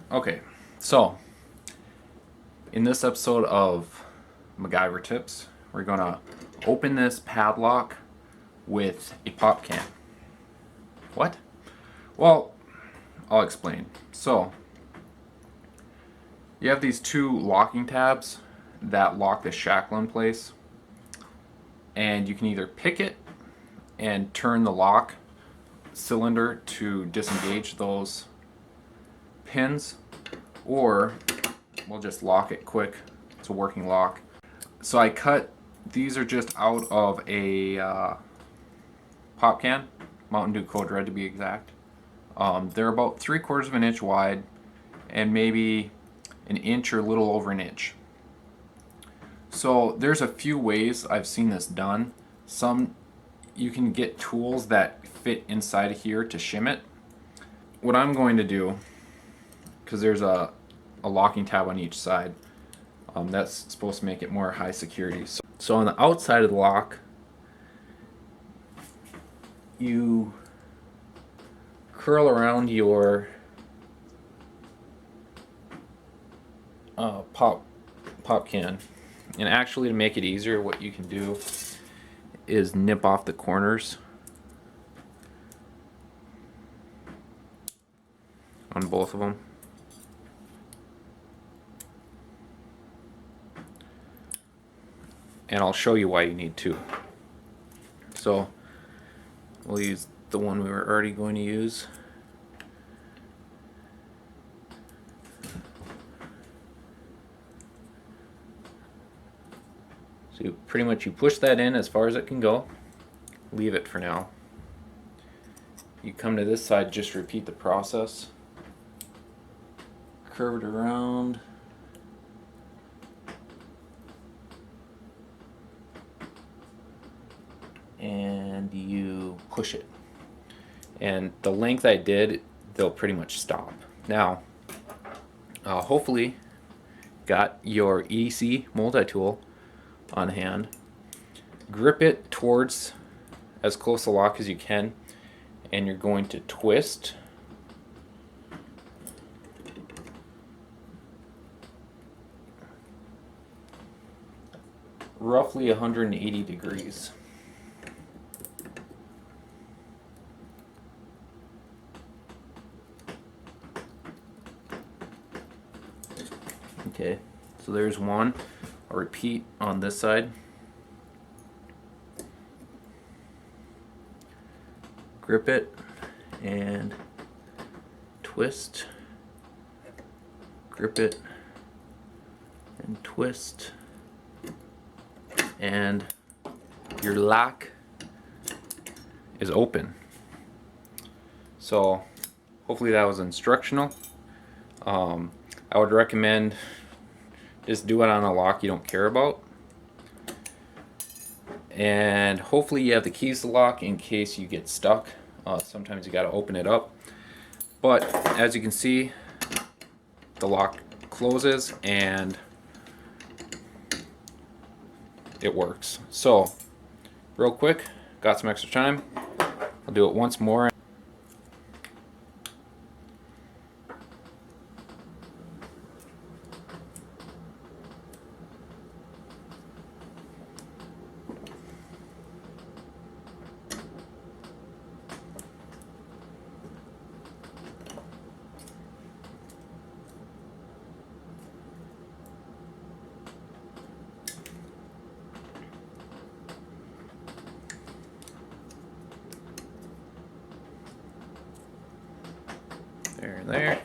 Okay, so in this episode of MacGyver Tips, we're gonna open this padlock with a pop can. What? Well, I'll explain. So, you have these two locking tabs that lock the shackle in place, and you can either pick it and turn the lock cylinder to disengage those pins, or we'll just lock it quick. It's a working lock. So I cut, these are just out of a pop can, Mountain Dew Code Red to be exact. They're about 3/4 of an inch wide and maybe an inch or a little over an inch. So there's a few ways I've seen this done. Some you can get tools that fit inside of here to shim it. What I'm going to do, because there's a locking tab on each side, that's supposed to make it more high security. So on the outside of the lock, you curl around your pop can, and actually to make it easier, what you can do is nip off the corners on both of them. And I'll show you why you need to. So we'll use the one we were already going to use. So you push that in as far as it can go. Leave it for now. You come to this side, just repeat the process. Curve it around. And you push it. And the length I did, they'll pretty much stop. Now, hopefully, got your EDC multi-tool on hand. Grip it towards as close to lock as you can, and you're going to twist roughly 180 degrees. Okay, so there's one. I'll repeat on this side. Grip it and twist. Grip it and twist. And your lock is open. So hopefully that was instructional. I would recommend just do it on a lock you don't care about. And hopefully you have the keys to lock in case you get stuck. Sometimes you got to open it up. But as you can see, the lock closes and it works. So real quick, got some extra time. I'll do it once more. There.